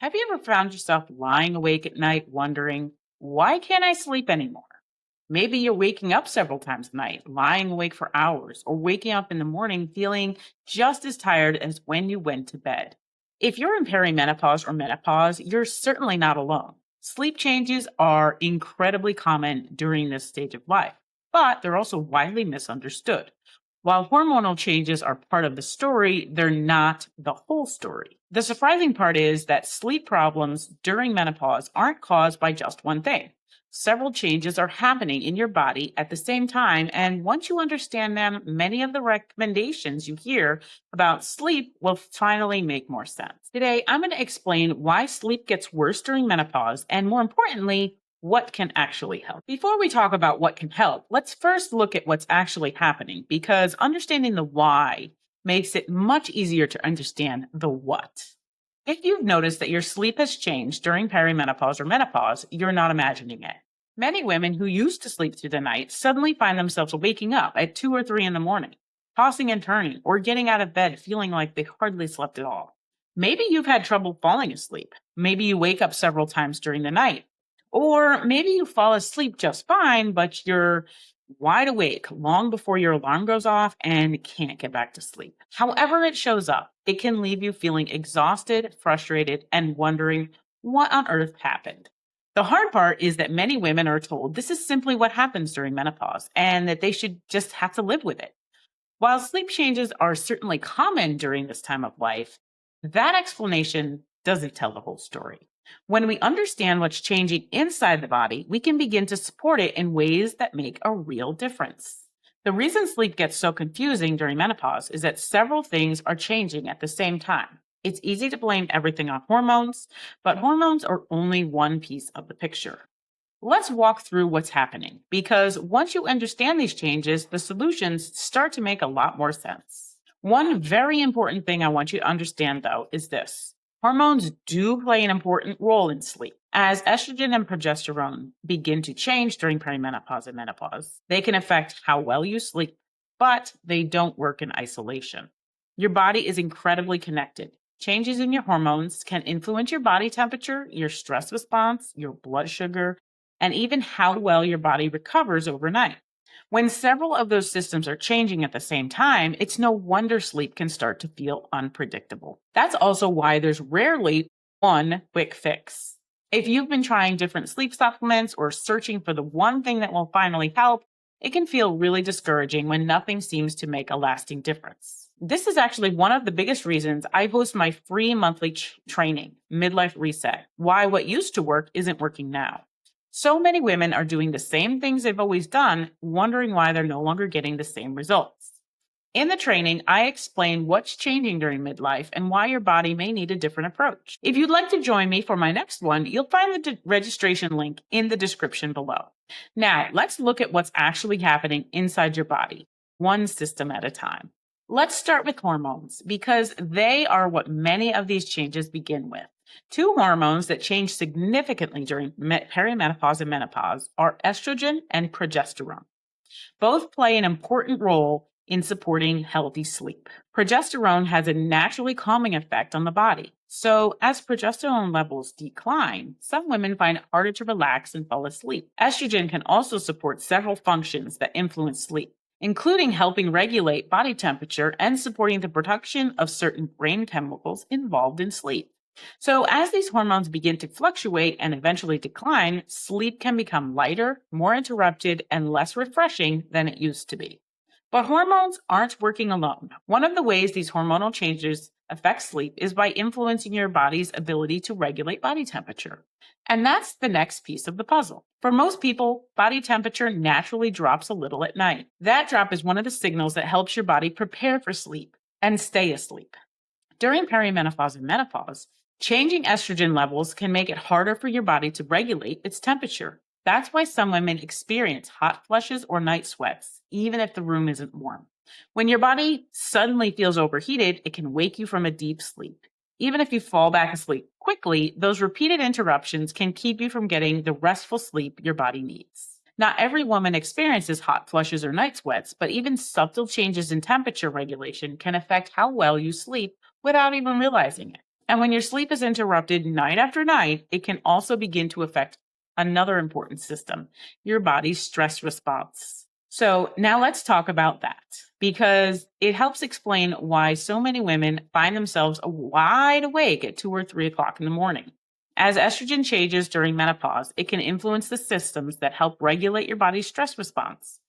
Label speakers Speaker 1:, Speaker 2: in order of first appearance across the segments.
Speaker 1: Have you ever found yourself lying awake at night wondering, why can't I sleep anymore? Maybe you're waking up several times a night, lying awake for hours, or waking up in the morning feeling just as tired as when you went to bed. If you're in perimenopause or menopause, you're certainly not alone. Sleep changes are incredibly common during this stage of life, but they're also widely misunderstood. While hormonal changes are part of the story, they're not the whole story. The surprising part is that sleep problems during menopause aren't caused by just one thing. Several changes are happening in your body at the same time, and once you understand them, many of the recommendations you hear about sleep will finally make more sense. Today, I'm going to explain why sleep gets worse during menopause, and more importantly, what can actually help. Before we talk about what can help, let's first look at what's actually happening because understanding the why makes it much easier to understand the what. If you've noticed that your sleep has changed during perimenopause or menopause, you're not imagining it. Many women who used to sleep through the night suddenly find themselves waking up at 2 or 3 in the morning, tossing and turning, or getting out of bed feeling like they hardly slept at all. Maybe you've had trouble falling asleep. Maybe you wake up several times during the night. Or maybe you fall asleep just fine, but you're wide awake long before your alarm goes off and can't get back to sleep. However it shows up, it can leave you feeling exhausted, frustrated, and wondering what on earth happened. The hard part is that many women are told this is simply what happens during menopause and that they should just have to live with it. While sleep changes are certainly common during this time of life, that explanation doesn't tell the whole story. When we understand what's changing inside the body, we can begin to support it in ways that make a real difference. The reason sleep gets so confusing during menopause is that several things are changing at the same time. It's easy to blame everything on hormones, but hormones are only one piece of the picture. Let's walk through what's happening because once you understand these changes, the solutions start to make a lot more sense. One very important thing I want you to understand, though, is this. Hormones do play an important role in sleep. As estrogen and progesterone begin to change during perimenopause and menopause, they can affect how well you sleep, but they don't work in isolation. Your body is incredibly connected. Changes in your hormones can influence your body temperature, your stress response, your blood sugar, and even how well your body recovers overnight. When several of those systems are changing at the same time, it's no wonder sleep can start to feel unpredictable. That's also why there's rarely one quick fix. If you've been trying different sleep supplements or searching for the one thing that will finally help, it can feel really discouraging when nothing seems to make a lasting difference. This is actually one of the biggest reasons I host my free monthly training, Midlife Reset, why what used to work isn't working now. So many women are doing the same things they've always done, wondering why they're no longer getting the same results. In the training, I explain what's changing during midlife and why your body may need a different approach. If you'd like to join me for my next one, you'll find the registration link in the description below. Now, let's look at what's actually happening inside your body, one system at a time. Let's start with hormones because they are what many of these changes begin with. Two hormones that change significantly during perimenopause and menopause are estrogen and progesterone. Both play an important role in supporting healthy sleep. Progesterone has a naturally calming effect on the body. So, as progesterone levels decline, some women find it harder to relax and fall asleep. Estrogen can also support several functions that influence sleep, including helping regulate body temperature and supporting the production of certain brain chemicals involved in sleep. So, as these hormones begin to fluctuate and eventually decline, sleep can become lighter, more interrupted, and less refreshing than it used to be. But hormones aren't working alone. One of the ways these hormonal changes affect sleep is by influencing your body's ability to regulate body temperature. And that's the next piece of the puzzle. For most people, body temperature naturally drops a little at night. That drop is one of the signals that helps your body prepare for sleep and stay asleep. During perimenopause and menopause, changing estrogen levels can make it harder for your body to regulate its temperature. That's why some women experience hot flushes or night sweats, even if the room isn't warm. When your body suddenly feels overheated, it can wake you from a deep sleep. Even if you fall back asleep quickly, those repeated interruptions can keep you from getting the restful sleep your body needs. Not every woman experiences hot flushes or night sweats, but even subtle changes in temperature regulation can affect how well you sleep without even realizing it. And when your sleep is interrupted night after night, it can also begin to affect another important system, your body's stress response. So now let's talk about that because it helps explain why so many women find themselves wide awake at 2 or 3 o'clock in the morning. As estrogen changes during menopause, it can influence the systems that help regulate your body's stress response.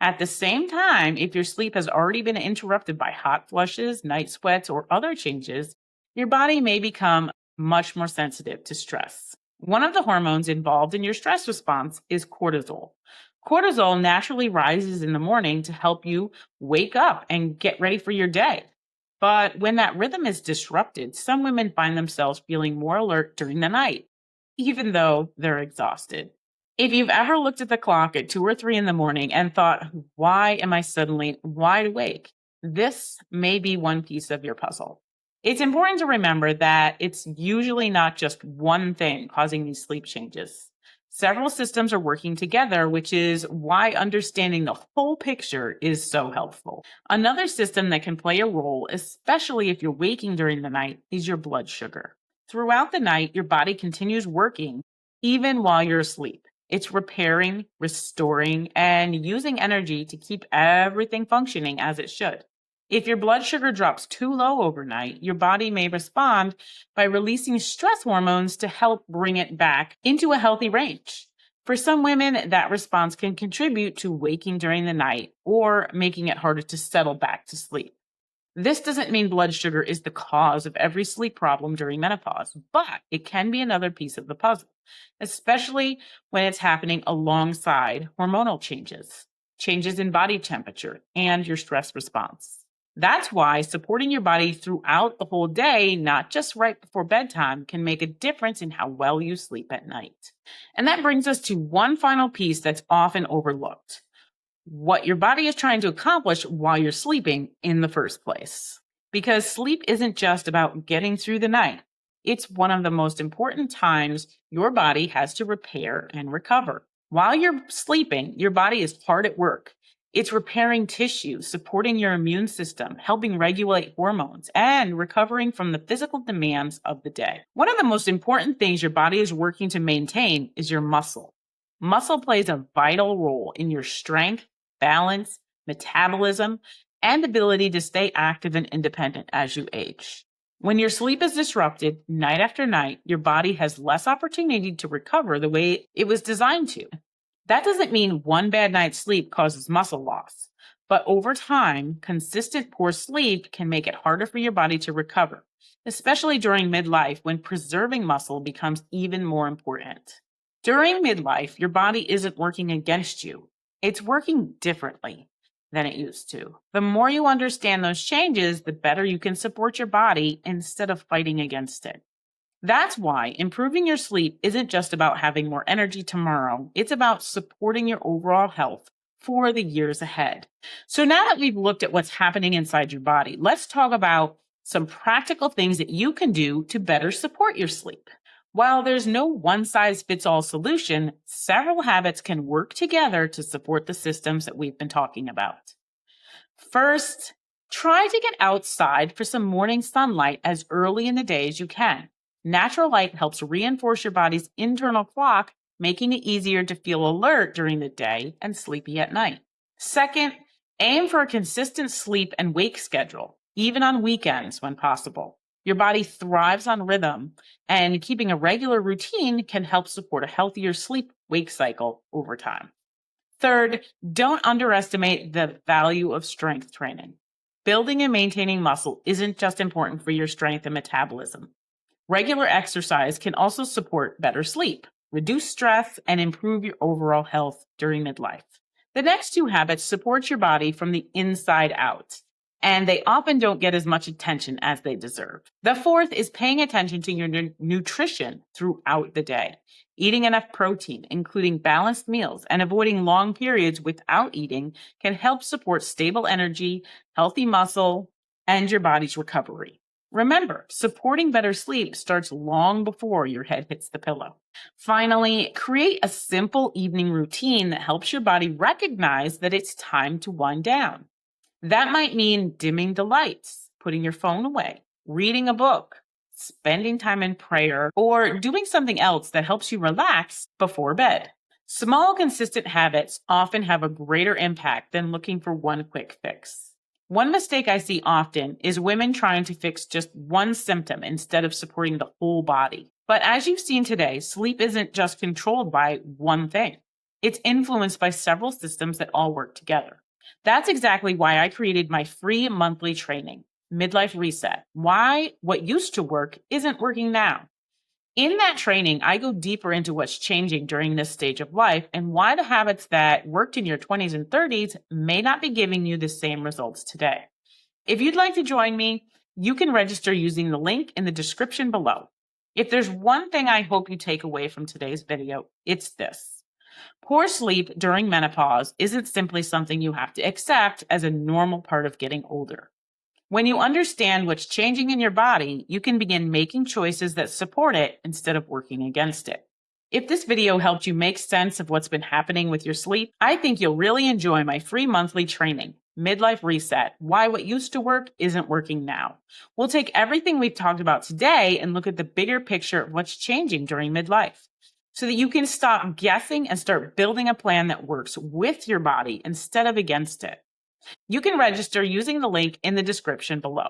Speaker 1: At the same time, if your sleep has already been interrupted by hot flushes, night sweats, or other changes, your body may become much more sensitive to stress. One of the hormones involved in your stress response is cortisol. Cortisol naturally rises in the morning to help you wake up and get ready for your day. But when that rhythm is disrupted, some women find themselves feeling more alert during the night, even though they're exhausted. If you've ever looked at the clock at 2 or 3 in the morning and thought, why am I suddenly wide awake? This may be one piece of your puzzle. It's important to remember that it's usually not just one thing causing these sleep changes. Several systems are working together, which is why understanding the whole picture is so helpful. Another system that can play a role, especially if you're waking during the night, is your blood sugar. Throughout the night, your body continues working even while you're asleep. It's repairing, restoring, and using energy to keep everything functioning as it should. If your blood sugar drops too low overnight, your body may respond by releasing stress hormones to help bring it back into a healthy range. For some women, that response can contribute to waking during the night or making it harder to settle back to sleep. This doesn't mean blood sugar is the cause of every sleep problem during menopause, but it can be another piece of the puzzle, especially when it's happening alongside hormonal changes, changes in body temperature, and your stress response. That's why supporting your body throughout the whole day, not just right before bedtime, can make a difference in how well you sleep at night. And that brings us to one final piece that's often overlooked: what your body is trying to accomplish while you're sleeping in the first place. Because sleep isn't just about getting through the night. It's one of the most important times your body has to repair and recover. While you're sleeping, your body is hard at work. It's repairing tissue, supporting your immune system, helping regulate hormones, and recovering from the physical demands of the day. One of the most important things your body is working to maintain is your muscle. Muscle plays a vital role in your strength, balance, metabolism, and ability to stay active and independent as you age. When your sleep is disrupted night after night, your body has less opportunity to recover the way it was designed to. That doesn't mean one bad night's sleep causes muscle loss, but over time, consistent poor sleep can make it harder for your body to recover, especially during midlife when preserving muscle becomes even more important. During midlife, your body isn't working against you. It's working differently than it used to. The more you understand those changes, the better you can support your body instead of fighting against it. That's why improving your sleep isn't just about having more energy tomorrow. It's about supporting your overall health for the years ahead. So now that we've looked at what's happening inside your body, let's talk about some practical things that you can do to better support your sleep. While there's no one-size-fits-all solution, several habits can work together to support the systems that we've been talking about. First, try to get outside for some morning sunlight as early in the day as you can. Natural light helps reinforce your body's internal clock, making it easier to feel alert during the day and sleepy at night. Second, aim for a consistent sleep and wake schedule, even on weekends when possible. Your body thrives on rhythm, and keeping a regular routine can help support a healthier sleep-wake cycle over time. Third, don't underestimate the value of strength training. Building and maintaining muscle isn't just important for your strength and metabolism. Regular exercise can also support better sleep, reduce stress, and improve your overall health during midlife. The next two habits support your body from the inside out, and they often don't get as much attention as they deserve. The fourth is paying attention to your nutrition throughout the day. Eating enough protein, including balanced meals, and avoiding long periods without eating can help support stable energy, healthy muscle, and your body's recovery. Remember, supporting better sleep starts long before your head hits the pillow. Finally, create a simple evening routine that helps your body recognize that it's time to wind down. That might mean dimming the lights, putting your phone away, reading a book, spending time in prayer, or doing something else that helps you relax before bed. Small, consistent habits often have a greater impact than looking for one quick fix. One mistake I see often is women trying to fix just one symptom instead of supporting the whole body. But as you've seen today, sleep isn't just controlled by one thing. It's influenced by several systems that all work together. That's exactly why I created my free monthly training, Midlife Reset: Why What Used to Work Isn't Working Now. In that training, I go deeper into what's changing during this stage of life and why the habits that worked in your 20s and 30s may not be giving you the same results today. If you'd like to join me, you can register using the link in the description below. If there's one thing I hope you take away from today's video, it's this. Poor sleep during menopause isn't simply something you have to accept as a normal part of getting older. When you understand what's changing in your body, you can begin making choices that support it instead of working against it. If this video helped you make sense of what's been happening with your sleep, I think you'll really enjoy my free monthly training, Midlife Reset: Why What Used to Work Isn't Working Now. We'll take everything we've talked about today and look at the bigger picture of what's changing during midlife, so that you can stop guessing and start building a plan that works with your body instead of against it. You can register using the link in the description below.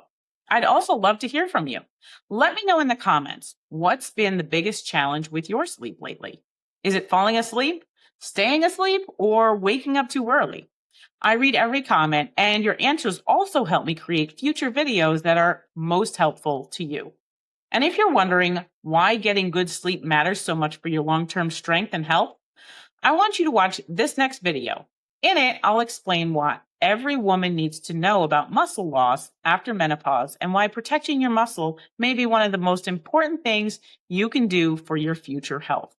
Speaker 1: I'd also love to hear from you. Let me know in the comments, what's been the biggest challenge with your sleep lately? Is it falling asleep, staying asleep, or waking up too early? I read every comment, and your answers also help me create future videos that are most helpful to you. And if you're wondering why getting good sleep matters so much for your long-term strength and health, I want you to watch this next video. In it, I'll explain what every woman needs to know about muscle loss after menopause and why protecting your muscle may be one of the most important things you can do for your future health.